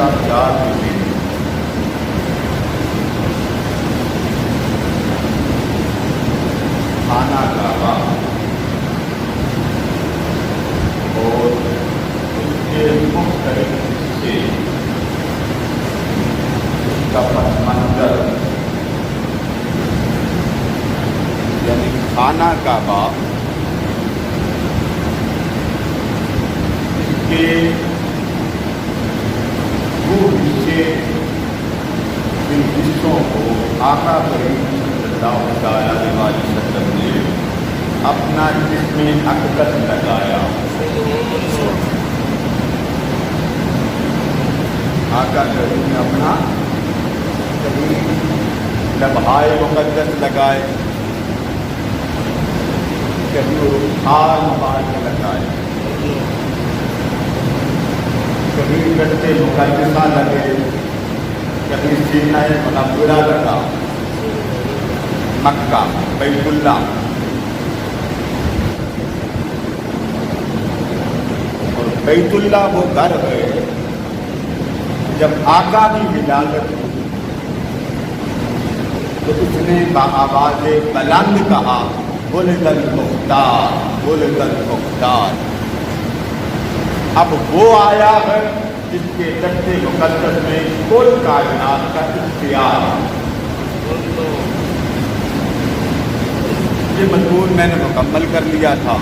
طرف جا چکے خانہ کعبہ اور اس کے مختلف حصے، اس کا پس منظر، یعنی خانہ کعبہ کے وہ حصے، ان حصوں کو آقا کریم صلی اللہ علیہ وسلم نے اپنا جسم اقدس لگایا۔ آقا کریم نے اپنا لبہائے مقدس لگائے، کبھی رخسار مبارک لگائے، کبھی رشتے مقدسہ لگے، کبھی سینہ منورہ لگا، مکہ بیت اللہ۔ اور بیت اللہ وہ گھر ہے جب آقا کی ولادت ہوئی تو اس نے بآواز بلند کہا، ولد المختار، ولد المختار۔ اب وہ آیا ہے جس کے دست مقدس میں کل کائنات کا اختیار ہے۔ یہ مضمون میں نے مکمل کر لیا تھا۔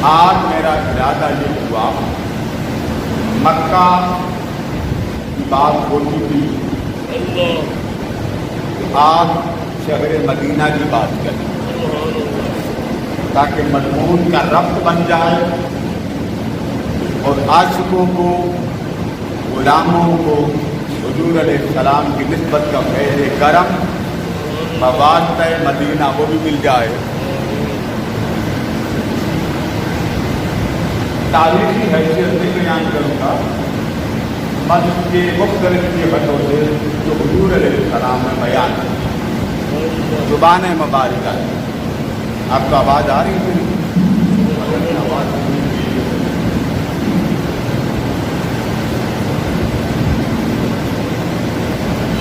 آج میرا ارادہ یہ ہوا، مکہ کی بات ہو چکی، آج شہر مدینہ کی بات کریں تاکہ مضمون کا ربط بن جائے اور عاشقوں کو، غلاموں کو حضور علیہ السلام کی نسبت کا فیض کرم بواسطہ مدینہ وہ بھی مل جائے۔ تاریخی حیثیت سے بیان کروں گا مسجد کے مختلف جہتوں سے جو حضور علیہ السلام نے بیان کی، زبان مبارکہ۔ آپ کو آواز آ رہی تھی؟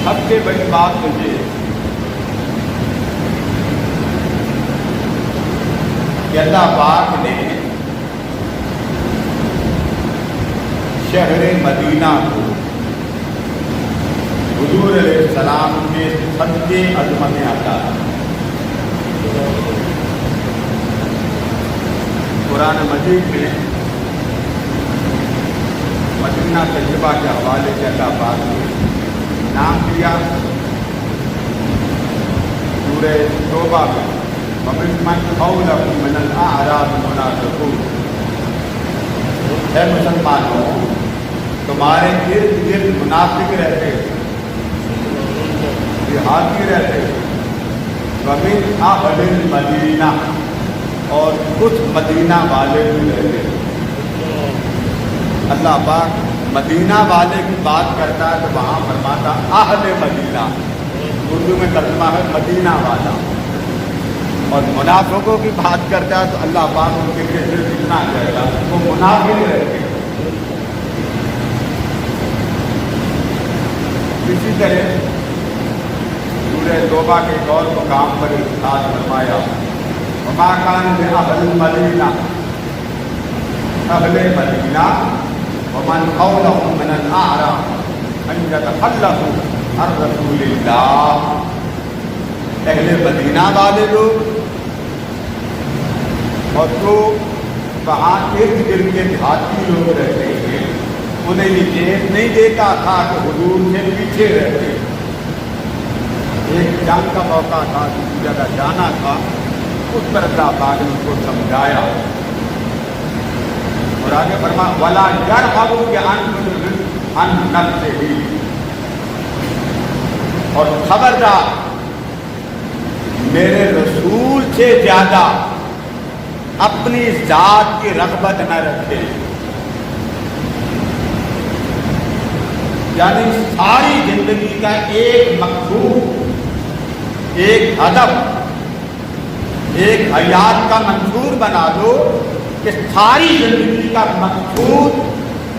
سب سے بڑی بات مجھے کہ اللہ پاک نے شہر مدینہ کو حضور علیہ السلام کے صدقے عظمت عطا۔ قرآن مجید میں مدینہ طیبہ کے حوالے سے اللہ پاک نے نام دیا۔ سورہ توبہ میں وَمِمَّنْ حَوْلَكُم مِّنَ الْأَعْرَابِ مُنَافِقُونَ، اے مسلمانوں تمہارے ارد گرد منافق رہتے، دیہاتی رہتے، وَمِنْ أَهْلِ الْمَدِينَةِ، اور کچھ مدینہ والے بھی رہتے۔ اللہ پاک مدینہ والے کی بات کرتا ہے تو وہاں فرماتا اہل مدینہ، اردو میں ترجمہ ہے مدینہ والا، اور منافقوں کی بات کرتا ہے تو اللہ پاک ان کے لیے صرف اتنا کہے گا وہ منافق رہتے۔ اسی طرح سورہ توبہ کے ایک اور مقام پر ارشاد فرمایا، وما كان لأهل المدینہ، اہل مدینہ ومن حولهم من الأعراب ان يتخلفوا عن رسول اللہ، اہل مدینہ والے لوگ اور جو وہاں ارد گرد کے دیہاتی لوگ رہتے ہیں انہیں یہ چیز نہیں دیتا تھا کہ حضور سے پیچھے رہتے۔ ایک جنگ کا موقع تھا، کسی جگہ جانا تھا، اس پر اللہ پاک نے ان کو سمجھایا اور آگے فرمایا وَلَا يَرْغَبُوا بِأَنفُسِهِمْ عَن نَفْسِهِ، اور خبردار میرے رسول سے زیادہ اپنی ذات کی رغبت نہ رکھے، یعنی ساری زندگی کا ایک مقصود، ایک ہدف، ایک حیات کا منصور بنا دو کہ ساری زندگی کا مقصود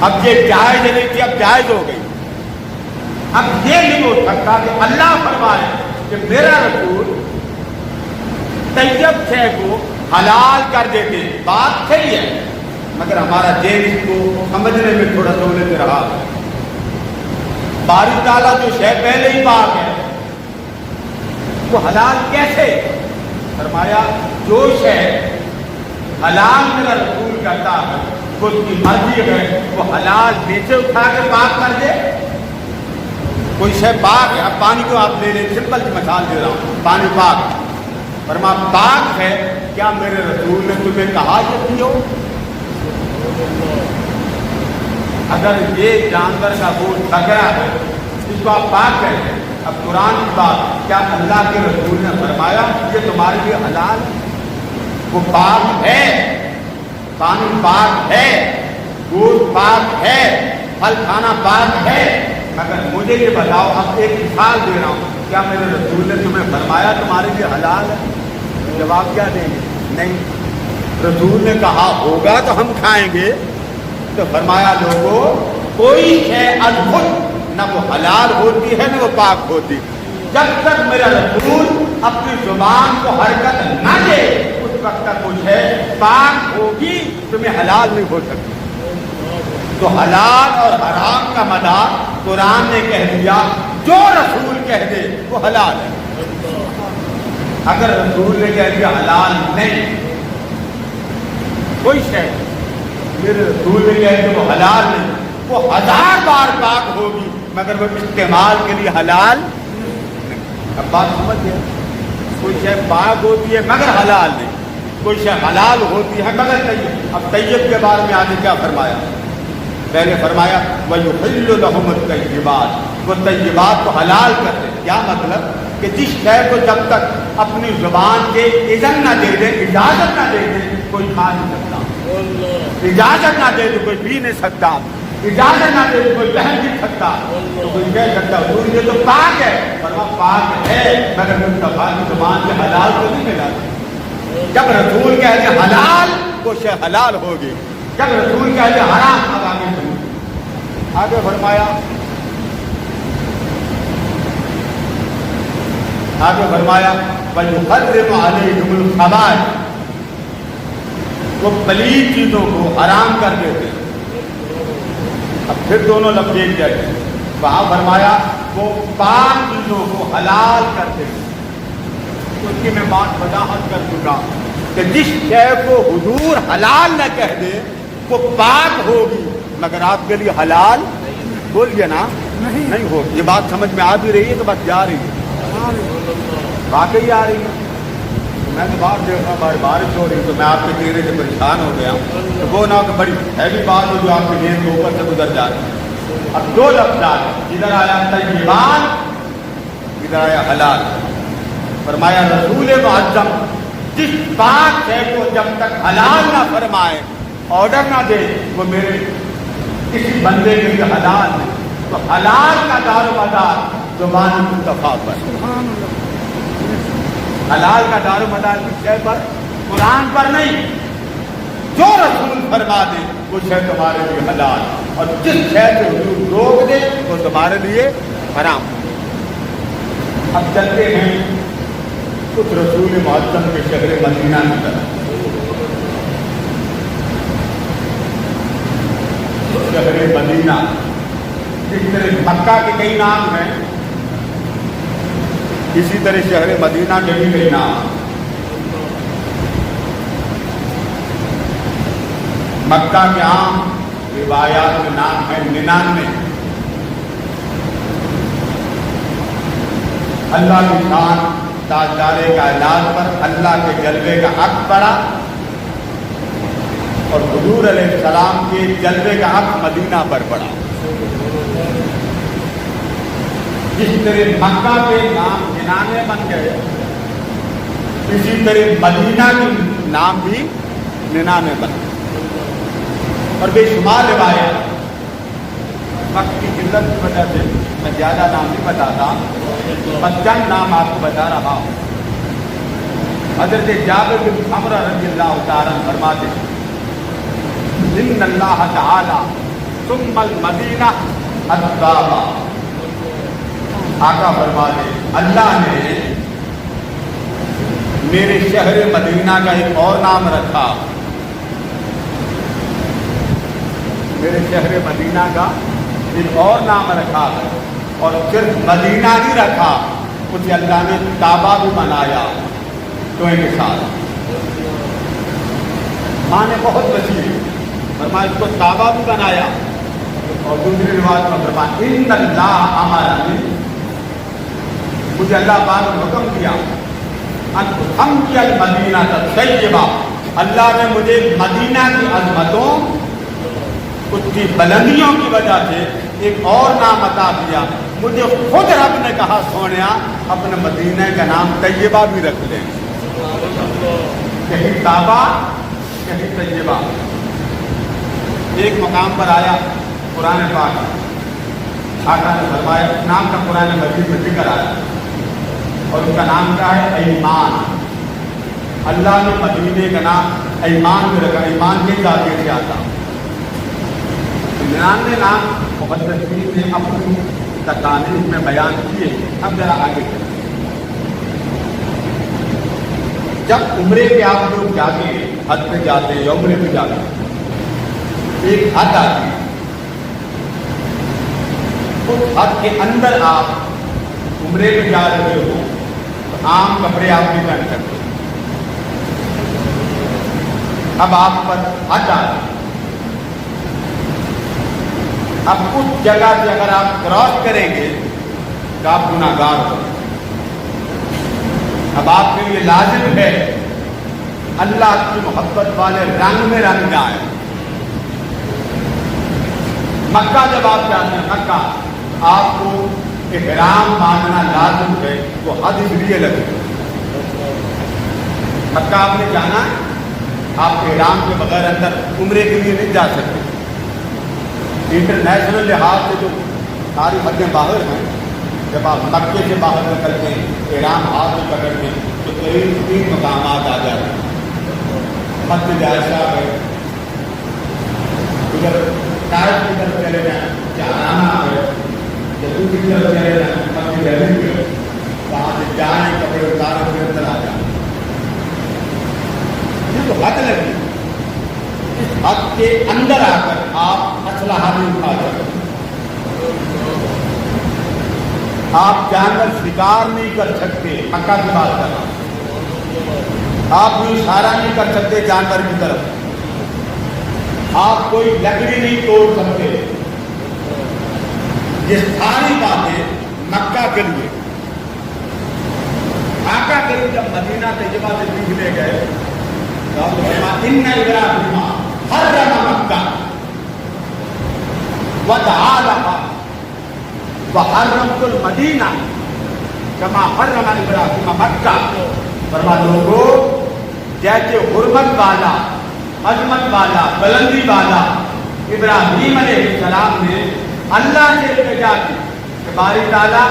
اب یہ جائز نہیں تھی، اب جائز ہو گئی۔ اب یہ نہیں ہو سکتا کہ اللہ فرمائے کہ میرا رسول طیب شے کو حلال کر دیتے، بات صحیح ہے، مگر ہمارا ذہن اس کو سمجھنے میں تھوڑا سہولت دے رہا ہے۔ باری تعالیٰ جو شے پہلے ہی پاک ہے وہ حلال کیسے؟ فرمایا جو شے حلال میرا رسول کرتا ہے وہ اس کی مرضی ہے، وہ حلال نیچے اٹھا کے پاک کر دے۔ کوئی شے پاک ہے، اب پانی کو آپ لے لیں، سمپل سی مثال دے رہا ہوں، پانی پاک ہے، فرما پاک ہے، کیا میرے رسول نے تمہیں کہا یہ پیو؟ اگر یہ جانور کا گوشت بکرا ہے اس کو آپ پاک کہتے ہیں، اب قرآن کی بات، کیا اللہ کے رسول نے فرمایا یہ تمہارے لیے حلال ہے؟ وہ پاک ہے، پانی پاک ہے، گوشت پاک ہے، پھل کھانا پاک ہے، مگر مجھے یہ بتاؤ، اب ایک مثال دے رہا ہوں، کیا میرے رسول نے تمہیں فرمایا تمہارے لیے حلال ہے؟ جواب کیا دیں گے؟ نہیں۔ رسول نے کہا ہوگا تو ہم کھائیں گے، تو فرمایا لوگوں کوئی شے ادبھت نہ وہ حلال ہوتی ہے نہ وہ پاک ہوتی، جب تک میرا رسول اپنی زبان کو حرکت نہ دے اس وقت تک وہ شے پاک ہوگی، تمہیں حلال نہیں ہو سکتی۔ تو حلال اور حرام کا مدار قرآن نے کہہ دیا، جو رسول کہہ دے وہ حلال ہے۔ اگر رسول نے کہہ دیا حلال نہیں، کوئی شے میرے رسول نے کہہ دیا وہ حلال نہیں، وہ 1000 بار پاک ہوگی مگر وہ استعمال کے لیے حلال نہیں۔ اب بات سمجھ گئے؟ کوئی شے پاک ہوتی ہے مگر حلال نہیں، کوئی شے حلال ہوتی ہے مگر طیب۔ اب طیب کے بارے میں آگے کیا فرمایا؟ پہلے فرمایا وَيُحِلُّ لَهُمُ الطَّيِّبَاتِ، وہ طیبات کو حلال کرتے۔ کیا مطلب؟ کہ جس شے کو جب تک اپنی زبان کے اذن نہ دے دے، اجازت نہ دے دے، کوئی کھا نہیں سکتا، اجازت نہ دے تو کوئی پی نہیں سکتا، اجازت نہ دے تو کوئی پہن نہیں سکتا، تو کوئی کہہ سکتا حضور یہ تو پاک ہے، پر وہ پاک ہے مگر مصطفیٰ کی زبان سے حلال کو نہیں ملا۔ جب رسول کہہ دے حلال وہ شے حلال ہوگی، جب رسول کہہ دے حرام اب آگے فرمایا، وَيُحَرِّمُ عَلَيْهِمُ الْخَبَائِثَ، وہ پلید چیزوں کو حرام کر دیتے۔ اب پھر دونوں لفظ ایک جگہ، وہاں فرمایا وہ پاک چیزوں کو حلال کرتے۔ اس کی میں بات وضاحت کر چکا کہ جس شے کو حضور حلال نہ کہہ دے وہ پاک ہوگی مگر آپ کے لیے حلال بولیے نا نہیں ہوگی۔ یہ بات سمجھ میں آ بھی رہی ہے کہ بات جا رہی ہے؟ واقعی آ رہی ہے۔ میں تو باہر دیکھ رہا ہوں بارش ہو رہی تو میں آپ کے چہرے سے پریشان ہو گیا، تو وہ نہ کہ بڑی ہیوی بات ہو جو آپ کے ذہن کے اوپر سے گزر جا رہی ہے۔ اب دو لفظ آئے، ادھر آیا طیبان، ادھر آیا حلال۔ فرمایا رسول معظم جس پاک شے کو جب تک حلال نہ فرمائے، آرڈر نہ دے، وہ میرے کسی بندے کے لیے حلال ہے۔ تو حلال کا دار و مدار زبان مصطفیٰ پر، حلال کا دار و مدار کس شے پر؟ قرآن پر نہیں۔ جو رسول فرما دے وہ شے تمہارے لیے حلال، اور جس شے سے حضور روک دے وہ تمہارے لیے حرام۔ اب چلتے ہیں اس رسول معظم کے شہر مدینہ کی طرف۔ شہر مدینہ، جس طرح مکہ کے کئی نام ہیں اسی طرح شہر مدینہ کے بھی کئی نام۔ مکہ کے عام روایات میں نام ہے 99۔ اللہ کی شان تاجدارے کا اعلان پر اللہ کے جلوے کا حق پڑا، اور حضور علیہ السلام کے جلوے کا حق مدینہ پر پڑا۔ جس طرح مکہ کے نام 99 بن گئے، اسی طرح مدینہ کے نام بھی 99 بن گئے۔ اور بے شمار روایت، وقت کی قلت کی وجہ سے میں زیادہ نام نہیں بتاتا، بس چند نام آپ کو بتا رہا ہوں۔ حضرت جابر بن سمرہ رضی اللہ تعالیٰ عنہ فرماتے ہیں ان اللہ تعالی ثم المدینہ الطابہ. آقا فرماتے اللہ نے میرے شہر مدینہ کا ایک اور نام رکھا. میرے شہر مدینہ کا ایک اور نام رکھا ہے. اور صرف مدینہ نہیں رکھا, اسے اللہ نے کعبہ بھی بنایا. تو ایک مثال معنی بہت وسیع ہے. فرمایا اس کو کعبہ بھی بنایا. اور دوسری روایت میں فرمایا ان اللہ امرنی, مجھے اللہ پاک نے حکم دیا ان تحمد المدینہ الطیبہ, اللہ نے مجھے مدینہ کی عظمتوں, اس کی بلندیوں کی وجہ سے ایک اور نام عطا کیا. مجھے خود رب نے کہا سونیا اپنے مدینہ کا نام طیبہ بھی رکھ لیں, کہیں کعبہ کہیں طیبہ. ایک مقام پر آیا قرآن پاک, آقا نے فرمایا نام کا قرآن مجید میں ذکر آیا اور اس کا نام کیا ہے ایمان. اللہ نے مدینے کا نام ایمان میں رکھا. ایمان کے ذریعے سے آتا 99 نام محدثین نے اپنی تقانیف میں بیان کیے. اب ذرا آگے جب عمرے پہ آپ لوگ جاتے ہیں, حج پہ جاتے ہیں یا عمرے پہ جاتے ہیں, ایک حد آتی ہے. اس حد کے اندر آپ عمرے پہ جا رہے ہو تو عام کپڑے آپ نہیں پہن سکتے. اب آپ پر حد آ رہی. اب اس جگہ سے اگر آپ کراس کریں گے تو آپ گناہگار ہو. اب آپ کے لیے لازم ہے اللہ کی محبت والے رنگ میں رنگ جائیں. مکہ جب آپ جاتے ہیں مکہ آپ کو احرام باندھنا لازم ہے. وہ حد اس لیے لگے مکہ آپ نے جانا ہے, آپ احرام کے بغیر اندر عمرے کے لیے نہیں جا سکتے. انٹرنیشنل لحاظ سے جو ساری حدیں باہر ہیں, جب آپ مکے سے باہر نکلتے ہیں احرام ہاتھ میں پکڑتے ہیں تو قریب 3 مقامات آ جاتے ہیں. مسجد عائشہ ہے, ادھر طائف کی طرف چلے جائیں جہاں ہے, دوسری طرف چلے جائیں مسجد علی ہے, وہاں سے جائیں کپڑے اتارے پھر اندر آ جائیں. یہ تو حد لگی. اس حد کے اندر آ کر آپ اسلحہ نہیں اٹھا سکتے, آپ جانور شکار نہیں کر سکتے. مکہ کی بات کر رہا ہوں. آپ کوئی اشارہ نہیں کر سکتے جانور کی طرف, آپ کوئی لکڑی نہیں توڑ سکتے. یہ ساری باتیں مکہ کے لیے. آقا کریم جب مدینہ طیبہ سے نکلے گئے ان ابراہیم حرم مکہ ودعا لها وحرمت المدینہ کما حرم ابراہیم مکہ. فرما لوگوں جیسے حرمت والا, عظمت والا, بلندی والا ابراہیم علیہ السلام نے اللہ سے التجا کی کہ باری تعالیٰ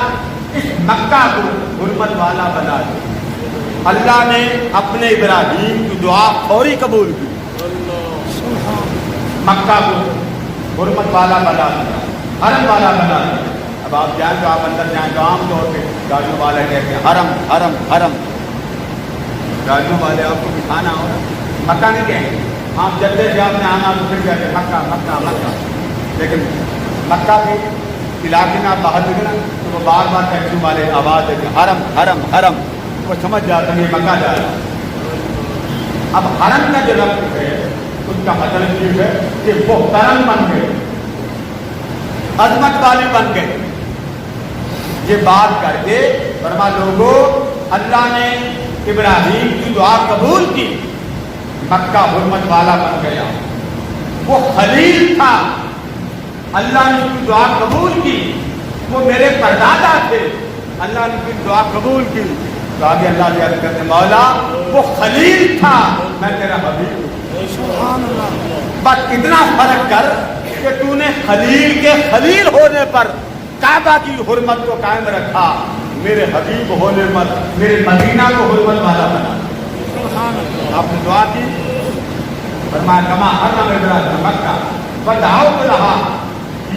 اس مکہ کو حرمت والا بنا دے. اللہ نے اپنے ابراہیم کی دعا فوری قبول کی, مکہ کو حرمت والا بنا دیا, حرم والا بنا دیا. اب آپ جائیں تو آپ اندر جائیں تو عام طور پہ گاڑیوں والے کہتے ہیں حرم حرم حرم. گاڑیوں والے آپ کو دکھانا ہوگا, مکہ نہیں کہیں گے. آپ جدے سے آپ نے آنا تو پھر کہتے ہیں مکہ مکہ مکہ. لیکن مکہ کے علاقے میں آپ باہر نکلیں تو وہ بار بار ٹیکسی والے آواز دیتے ہیں حرم حرم حرم. وہ سمجھ جاتے ہیں مکہ جا رہا ہے. اب حرم کا جو لفظ ہے اس کا مطلب یہ ہے کہ وہ محترم بن گئے, عظمت والی بن گئے. یہ بات کر کے فرما لوگوں اللہ نے ابراہیم کی دعا قبول کی, مکہ حرمت والا بن گیا. وہ خلیل تھا, اللہ نے اس کی دعا قبول کی. وہ میرے پردادا تھے, اللہ نے اس کی دعا قبول کی. تو آگے اللہ سے عرض کرتے مولا وہ خلیل تھا, میں تیرا حبیب ہوں. بس اتنا فرق کر کہ تو نے خلیل کے خلیل ہونے پر کعبہ کی حرمت کو قائم رکھا, میرے حبیب ہونے پر میرے مدینہ کو حرمت والا بنا. آپ نے دعا کی, فرمایا کما حرم ابراہیم مکہ ودعوت لها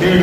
1.5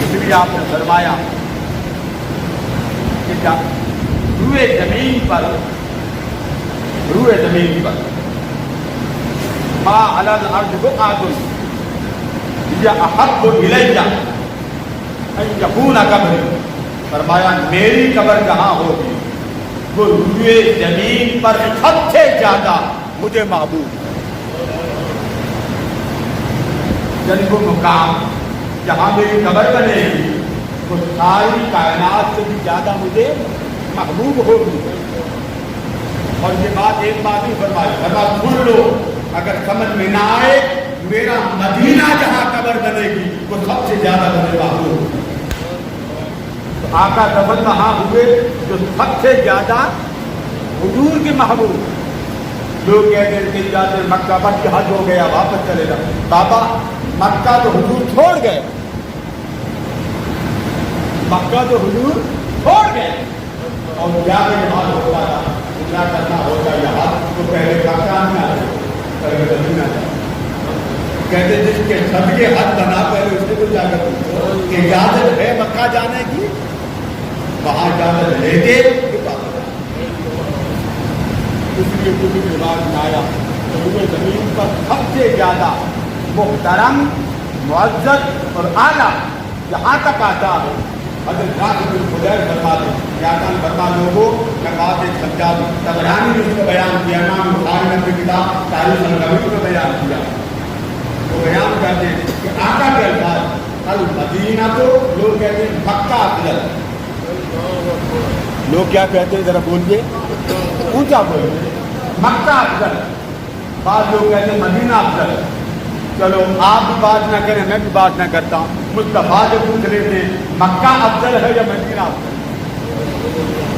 اس لیے آپ نے فرمایا کہ روئے زمین پر ما علی الارض بقعۃ یا احب الی ان یکون قبری، فرمایا میری قبر جہاں ہوگی وہ روئے زمین پر سب سے زیادہ مجھے محبوب، یعنی وہ مقام جہاں میری قبر بنے گی وہ ساری کائنات سے بھی زیادہ مجھے محبوب ہوگی۔ اور یہ بات ایک بات ہی فرمایا سن لو، اگر سمجھ میں نہ آئے میرا مدینہ جہاں قبر بنے گی وہ سب سے زیادہ مجھے محبوب۔ تو آقا دفن وہاں ہوئے جو سب سے زیادہ حضور کے محبوب۔ لوگ کہتے ہیں کہ جاتے مکہ بس حج ہو گیا واپس چلے جا، بابا مکہ تو حضور چھوڑ گئے، مکہ تو حضور چھوڑ گئے، اور کیا حال ہوتا تھا کیا کرنا ہوتا یہاں تو پہلے مکہ آنا پہلے مدینہ جانا۔ کہتے جس کے سب کے حج بنا پہلے اس کے تو جا کر کہ اجازت ہے مکہ جانے کی، وہاں اجازت لے کے اس لیے کسی رواج میں آیا کہ زمین پر سب سے زیادہ محترم معزز اور اعلیٰ جہاں تک آتا ہے حضرت جابر بن خدیر فرما دے یاکان فرما لوگوں میں بات ایک سمجھا دوں، طبرانی نے اس کو بیان کیا، امام بخاری نے اپنی کتاب تاریخ النبوی کو بیان کیا، وہ بیان کرتے ہیں کہ آقا کے الفاظ المدینہ تو لوگ کہتے ہیں مکہ افضل، لوگ کیا کہتے ہیں ذرا بولیے اونچا بولیے، مکہ افضل، بعض لوگ کہتے ہیں مدینہ افضل۔ چلو آپ بھی بات نہ کریں میں بھی بات نہ کرتا ہوں، مصطفیٰ سے پوچھ لیتے مکہ افضل ہے یا مدینہ افضل،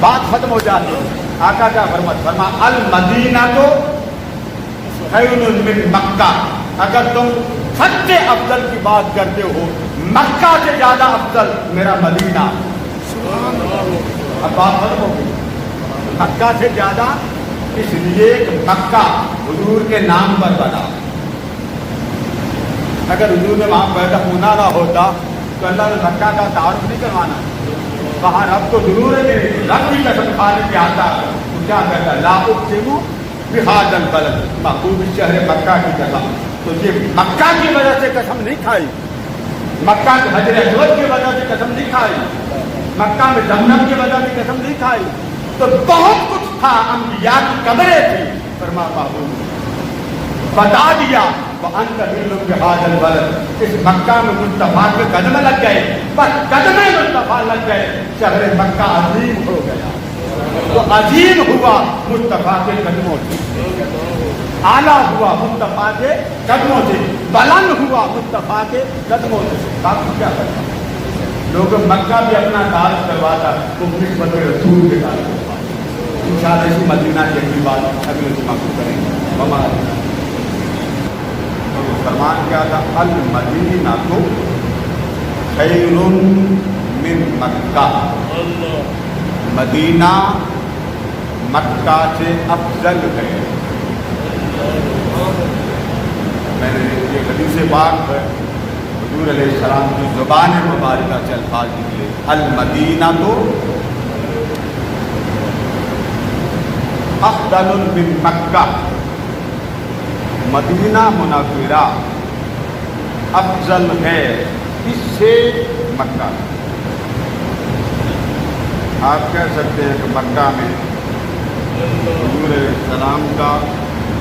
بات ختم ہو جاتی ہے۔ آقا کیا فرما المدینہ تو خیر من مکہ، اگر تم سچے افضل کی بات کرتے ہو مکہ سے زیادہ افضل میرا مدینہ۔ اب بات ختم ہو گئی، مکہ سے زیادہ اس لیے کہ مکہ حضور کے نام پر بنا، اگر حضور نے وہاں پیدا ہونا نہ ہوتا تو اللہ نے مکہ کا تعارف نہیں کروانا، وہاں رب تو ضرور ہے کہ رب بھی قسم کھانے کے آتا ہے تو کیا کہتا ہے لا اقسم بہذا البلد، محبوب شہر مکہ کی قسم، تو یہ مکہ کی وجہ سے قسم نہیں کھائی، مکہ کے حجر اسود کی وجہ سے قسم نہیں کھائی، مکہ میں زمزم کی وجہ سے قسم نہیں کھائی، تو بہت کچھ تھا، انبیاء کی قبریں تھی، فرما محبوب بتا دیا وَأَنْتَ حِلٌّ بِهَٰذَا الْبَلَدِ، اس مکہ میں مصطفیٰ کے قدم لگ گئے، بس قدم مصطفیٰ لگ گئے، شہر مکہ عظیم ہو گیا، وہ عظیم ہوا مصطفیٰ کے قدموں سے، اعلیٰ ہوا مصطفیٰ کے قدموں سے، بلند ہوا مصطفیٰ کے قدموں سے۔ باقی کیا کرتا لوگ مکہ بھی اپنا تعارف کرواتا، وہ نسبت رسول کے تعارف کرواتا۔ انشاءاللہ اسی مدینہ کی اگلی بات اگلے جمعہ کو کریں گے۔ فرمان کیا تھا المدینہ تو خیر من مکہ، مدینہ مکہ سے افضل ہے۔ میں نے یہ حدیث پاک ہے حضور علیہ السلام کی زبان مبارکہ سے الفاظ نکلے، المدینہ تو افضل من مکہ، مدینہ منورہ افضل ہے اس سے مکہ۔ آپ کہہ سکتے ہیں کہ مکہ میں حضور علیہ السلام کا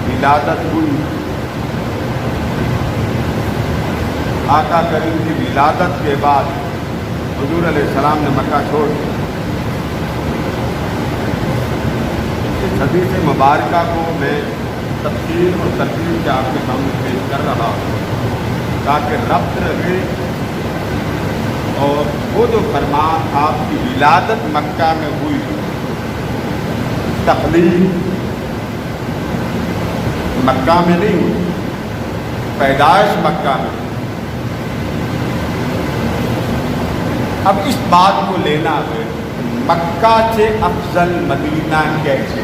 ولادت ہوئی، آقا کریم کی ولادت کے بعد حضور علیہ السلام نے مکہ چھوڑ دیا۔ اس حدیث مبارکہ کو میں تفصیل اور ترتیب سے آپ کے سامنے پیش کر رہا ہوں تاکہ ربط رہے، اور وہ جو فرمان آپ کی ولادت مکہ میں ہوئی، تخلیق مکہ میں نہیں ہوئی، پیدائش مکہ میں، اب اس بات کو لینا ہے مکہ سے افضل مدینہ کیسے؟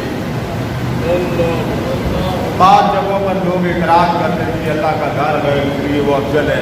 بعض جگہوں پر لوگ اعتراض کرتے ہیں کہ اللہ کا گھر ہے اس لیے وہ افضل ہے،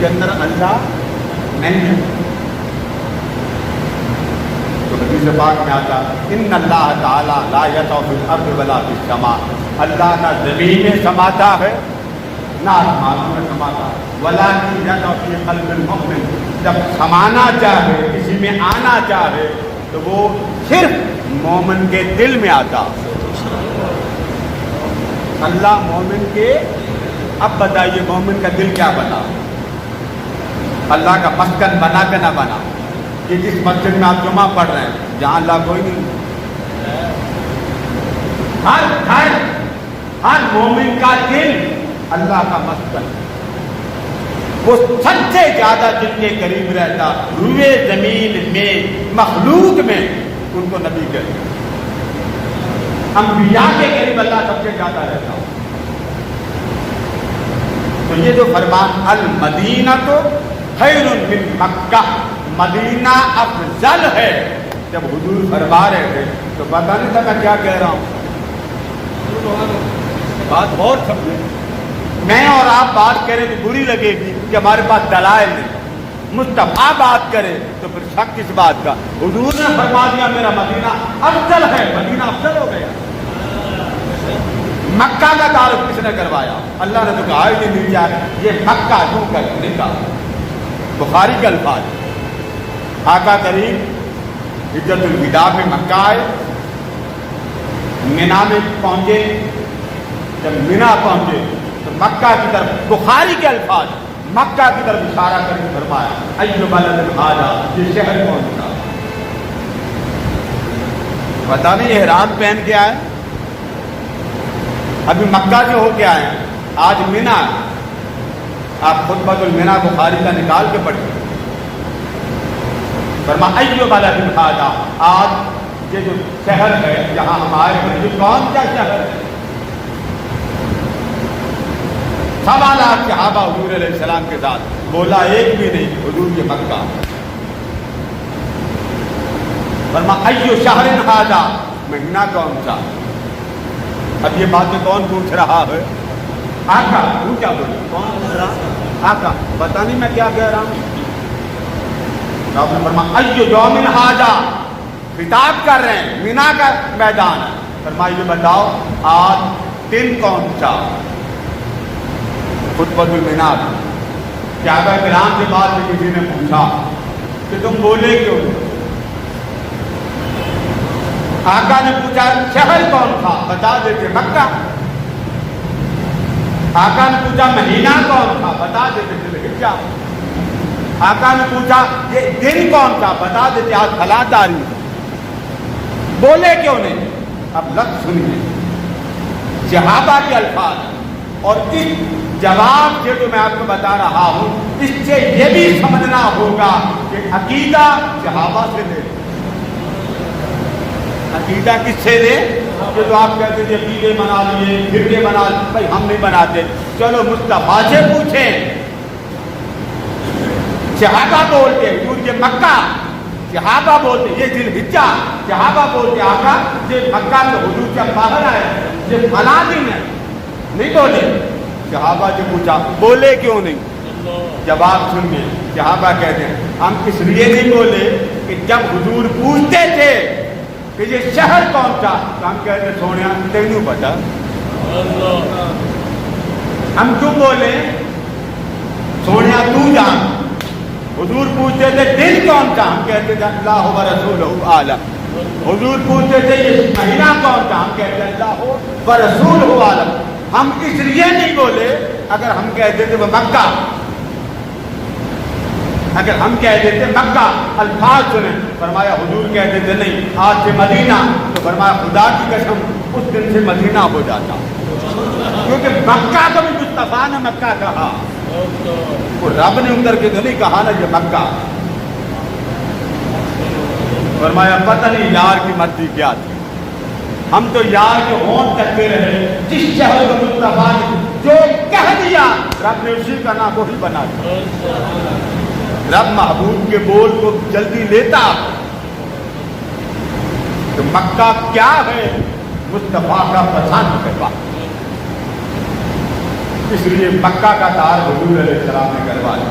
کے اندر اللہ نہیں ہے. تو حدیث پاک میں آتا ان اللہ تعالیٰ لا یطع فی الارض ولا فی السماء، اللہ نہ زمین میں سماتا ہے نہ آسمانوں میں سماتا ہے، ولکن یطع فی قلب المؤمن، جب سمانا چاہے کسی میں آنا چاہے تو وہ صرف مومن کے دل میں آتا. اللہ مومن کے، اب بتائیے مومن کا دل کیا بنا؟ اللہ کا مسکن بنا کہ نہ بنا؟ کہ جس مسجد میں آپ جمعہ پڑھ رہے ہیں جہاں اللہ کوئی نہیں، ہر مومن کا دل اللہ کا مسکن، وہ سب سے زیادہ جن کے قریب رہتا روئے زمین میں مخلوق میں ان کو نبی کہتے ہیں. انبیاء کے قریب اللہ سب سے زیادہ رہتا. تو یہ جو فرمان المدینہ تو خیر من مکہ، مدینہ افضل ہے، جب حضور فرما رہے تھے تو پتہ نہیں تھا میں کیا کہہ رہا ہوں. بات بہت سمجھے، میں اور آپ بات کریں تو بری لگے گی کہ ہمارے پاس دلائل نہیں. مصطفیٰ بات کرے تو پھر شک کس بات کا؟ حضور نے فرما دیا میرا مدینہ افضل ہے، مدینہ افضل ہو گیا. مکہ کا تعارف کس نے کروایا؟ اللہ نے تو کہا ہی نہیں یار یہ مکہ کیوں کر نہیں کہا. بخاری کے الفاظ، آقا کریم حجۃ الوداع میں مکہ آئے، مینا میں پہنچے. جب مینا پہنچے تو مکہ کی طرف، بخاری کے الفاظ، مکہ کی طرف اشارہ کر کے فرمایا ایو بلد ھذا، یہ شہر کون تھا؟ پتہ نہیں احرام پہن کے آئے، ابھی مکہ سے ہو کے آئے ہیں، آج مینا. آپ خطبہ المنا بخاری کا نکال کے پڑھیں. فرمایا ایو بلد ھذا، آج یہ جو شہر ہے جہاں ہم آئے ہیں یہ کون سا شہر ہے؟ 1.25 لاکھ صحابہ حضور علیہ السلام کے ساتھ، بولا ایک بھی نہیں حضور یہ مکہ. فرمایا ایو شہر ھذا، مہینہ کون سا؟ اب یہ باتیں کون پوچھ رہا ہے؟ آقا. پوچھا بولے کون پوچھ رہا؟ آقا. پتہ نہیں میں کیا کہہ رہا ہوں. آپ نے فرمایا ایو یوم ھذا، خطاب کر رہے ہیں، مینا کا میدان ہے. فرمایا یہ بتاؤ آج دن کون سا؟ خطبۃ المنا. صحابہ کرام کے بعد میں کسی نے پوچھا کہ تم بولے کیوں؟ آقا نے پوچھا شہر کون تھا؟ بتا دیتے مکہ. آقا نے پوچھا مہینہ کون تھا؟ بتا دیتے ذوالحجہ. آقا نے پوچھا یہ دن کون تھا؟ بتا دیتے آج فلاں تاریخ. بولے کیوں نہیں؟ اب لفظ سنیے، صحابہ کے الفاظ، اور اس جواب سے جو میں آپ کو بتا رہا ہوں اس سے یہ بھی سمجھنا ہوگا کہ عقیدہ صحابہ سے لے. عقیدہ کس سے لے؟ کہ تو آپ کہتے تھے عقیدے بنا لیے، فرقے بنا لیے، بھائی ہم نہیں بناتے. چلو مصطفیٰ سے پوچھیں. صحابہ بولتے حضور یہ مکہ، صحابہ بولتے یہ ذوالحجہ، صحابہ بولتے آقا یہ مکہ سے حضور سے باہر آئے، یہ فلاں دن ہے. نہیں بولے. صحابہ سے پوچھا بولے کیوں نہیں؟ جواب سنیے، صحابہ کہتے ہیں ہم اس لیے نہیں بولے کہ جب حضور پوچھتے تھے کہ یہ شہر کون تھا تو ہم کہتے سونیا تینوں پتا. ہم کیوں بولے سونیا تو جان. حضور پوچھتے تھے دن کون تھا، ہم کہتے تھے اللہ و رسولہ عالم. حضور پوچھتے تھے یہ مہینہ کون تھا، ہم کہتے اللہ و رسولہ عالم. ہم اس لیے نہیں بولے، اگر ہم کہتے تھے وہ مکہ، اگر ہم کہتے تھے مکہ الفاظ سنیں. فرمایا حضور کہتے تھے نہیں آج سے مدینہ، تو فرمایا خدا کی قسم اس دن سے مدینہ ہو جاتا، کیونکہ مکہ کو بھی مصطفیٰ نے مکہ کہا، وہ رب نے اتر کے تو نہیں کہا نا یہ مکہ. فرمایا پتہ نہیں یار کی مرضی کیا تھی، ہم تو یار کے ہونٹ کرتے رہے. جس شہر کو مصطفیٰ نے جو کہہ دیا رب نے اسی کا نام وہی بنا دیا. رب محبوب کے بول کو جلدی لیتا. تو مکہ کیا ہے؟ مصطفیٰ کا پسند ہے. اس لیے مکہ کا تعارف حضور علیہ السلام نے کروایا.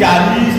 40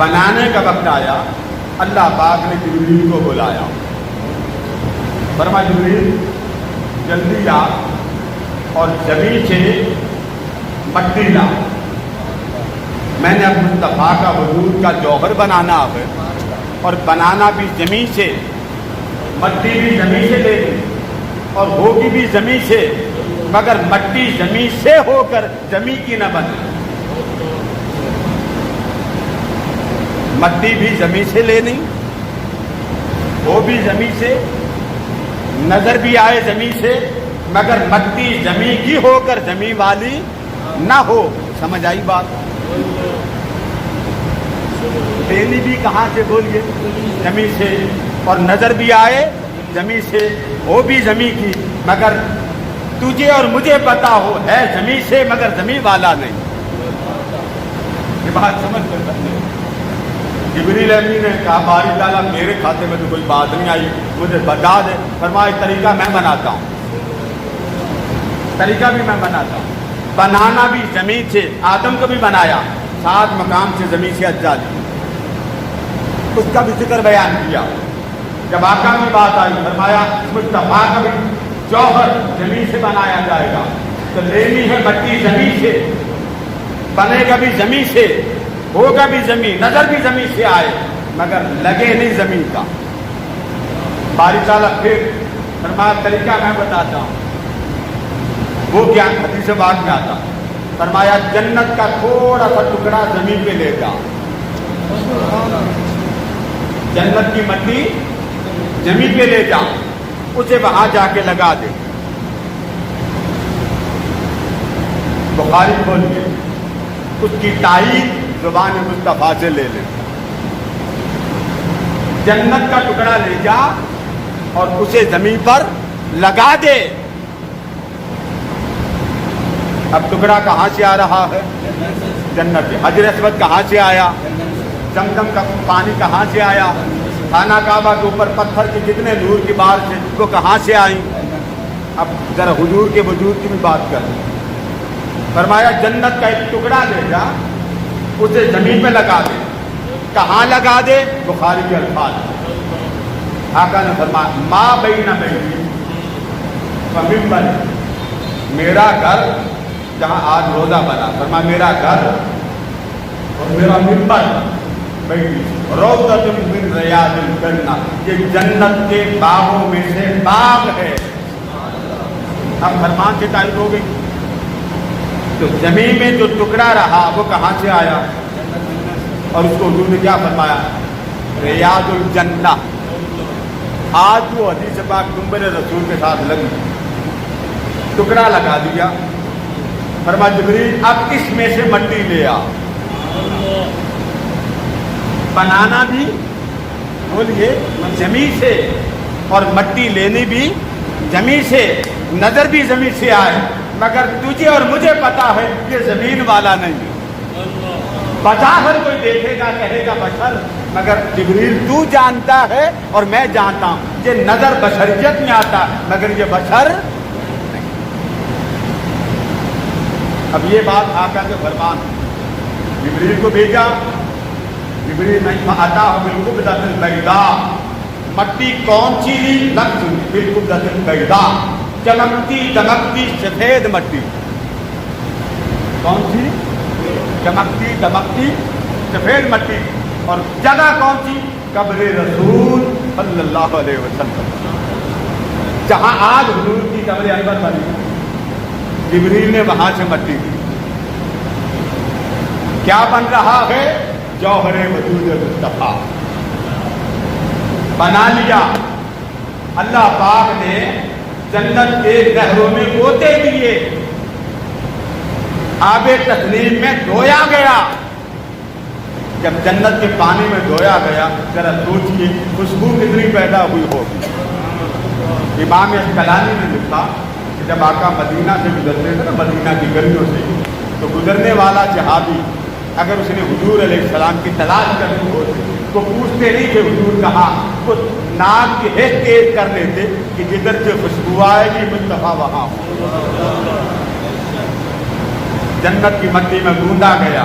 بنانے کا وقت آیا، اللہ پاک نے جبریل کو بلایا، فرمایا جبریل جلدی آ اور زمین سے مٹی لا، میں نے اب مصطفیٰ کا وجود کا جوہر بنانا ہے، اور بنانا بھی زمین سے، مٹی بھی زمین سے لے لی اور ہوگی بھی زمین سے، مگر مٹی زمین سے ہو کر زمین کی نہ بنے، مٹی بھی زمین سے لینی، وہ بھی زمین سے، نظر بھی آئے زمین سے، مگر مٹی زمین کی ہو کر زمین والی نہ ہو۔ سمجھ آئی بات؟ لینی بھی کہاں سے بولیے؟ زمین سے، اور نظر بھی آئے زمین سے، وہ بھی زمین کی، مگر تجھے اور مجھے پتا ہو ہے زمین سے مگر زمین والا نہیں۔ یہ بات سمجھ کر سکتے ہیں؟ جبریل امین نے کہا باری تعالیٰ میرے کھاتے میں تو کوئی بات نہیں آئی، مجھے بتا دے۔ فرمایا طریقہ میں بناتا ہوں، طریقہ بھی میں بناتا ہوں۔ بنانا بھی زمین سے، آدم کو بھی بنایا، 7 مقام سے زمین سے اجزا لی، اس کا بھی ذکر بیان کیا۔ جب آقا کی بات آئی فرمایا مصطفیٰ کا بھی جوہر زمین سے بنایا جائے گا، تو لینی ہے مٹی زمین سے، بنے گا بھی زمین سے، ہوگا بھی زمین، نظر بھی زمین سے آئے مگر لگے نہیں زمین کا۔ باری تعالیٰ پھر فرمایا طریقہ میں بتاتا ہوں، وہ کیا؟ حدیث بات میں آتا، فرمایا جنت کا تھوڑا سا ٹکڑا زمین پہ لے جا، جنت کی مٹی زمین پہ لے جا، اسے وہاں جا کے لگا دے۔ بخاری کھول کے اس کی تائید زبان مصطفیٰ سے لے لیں، جنت کا ٹکڑا لے جا اور اسے زمین پر لگا دے۔ اب ٹکڑا کہاں سے آ رہا ہے؟ جنت سے۔ حجر اسود کہاں سے آیا؟ زمزم کا پانی کہاں سے آیا؟ خانہ کعبہ کے اوپر پتھر کے جتنے نور کی بار سے وہ کہاں سے آئیں؟ اب ذرا حضور کے وجود کی بھی بات کر، فرمایا جنت کا ایک ٹکڑا لے جا، اسے زمین پہ لگا دے۔ کہاں لگا دے؟ بخاری کے الفاظ، آقا نے فرمایا ما بین بیتی ومنبر، میرا گھر جہاں آج روزہ بنا، فرمایا میرا گھر اور میرا منبر روضۃ من ریاض الجنہ، یہ جنت کے باغوں میں سے باغ ہے۔ اب فرمان سے تعلق ہو گئی، تو زمین میں جو ٹکڑا رہا وہ کہاں سے آیا؟ اور اس کو حضور نے کیا فرمایا؟ ریاض الجنہ۔ آج وہ حدیث پاک گنبد رسول کے ساتھ لگی، ٹکڑا لگا دیا، فرمایا جبریل اب اس میں سے مٹی لے آ۔ بنانا بھی بولیے زمین سے، اور مٹی لینی بھی زمین سے، نظر بھی زمین سے آئے مگر تجھے اور مجھے پتا ہے یہ زمین والا نہیں ہے۔ بظاہر کوئی دیکھے گا کہے گا بشر، مگر جبریل تو جانتا ہے اور میں جانتا ہوں یہ نظر بشریت میں آتا مگر یہ بشر نہیں۔ اب یہ بات آقا کے فرمان، جبریل کو بھیجا، جبریل نہیں آتا ہو بالقبضۃ البیضاء، مٹی کون سی لی؟ لفظ بالقبضۃ البیضاء، چمکتی دمکتی سفید مٹی، کون سی؟ چمکتی دمکتی سفید مٹی، اور جگہ کون سی؟ قبر رسول صلی اللہ علیہ وسلم، جہاں آج حضور کی قبر انور بنی، جبریل نے وہاں سے مٹی دی۔ کیا بن رہا ہے؟ جوہر وجود مصطفیٰ بنا لیا۔ اللہ پاک نے جنت کے نہروں میں غوطے دیے، آب تسلیم میں دھویا گیا۔ جب جنت کے پانی میں دھویا گیا، ذرا سوچیے خوشبو کتنی پیدا ہوئی ہوگی۔ امام اسقلانی نے لکھا کہ جب آقا مدینہ سے گزرتے تھے نا، مدینہ کی گلیوں سے، تو گزرنے والا صحابی اگر اس نے حضور علیہ السلام کی تلاش کرنی ہو تو پوچھتے نہیں کہ حضور کہاں، وہ ناک کی ہیک تیز کر لیتے کہ جدھر سے خوشبو آئے گی مصطفیٰ وہاں ہو۔ جنت کی مٹی میں گوندا گیا،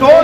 2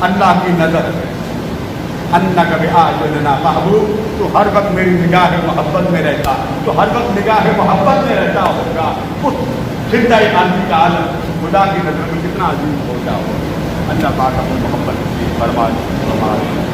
اللہ کی نظر ہے. انک بآیوننا محبوب، تو ہر وقت میری نگاہ محبت میں رہتا، تو ہر وقت نگاہ محبت میں رہتا ہوگا. اس زندہ قلبی کا عالم خدا کی نظر میں کتنا عظیم ہوتا ہوگا. اللہ پاک اپنی محبت کی فرمائش فرمائے.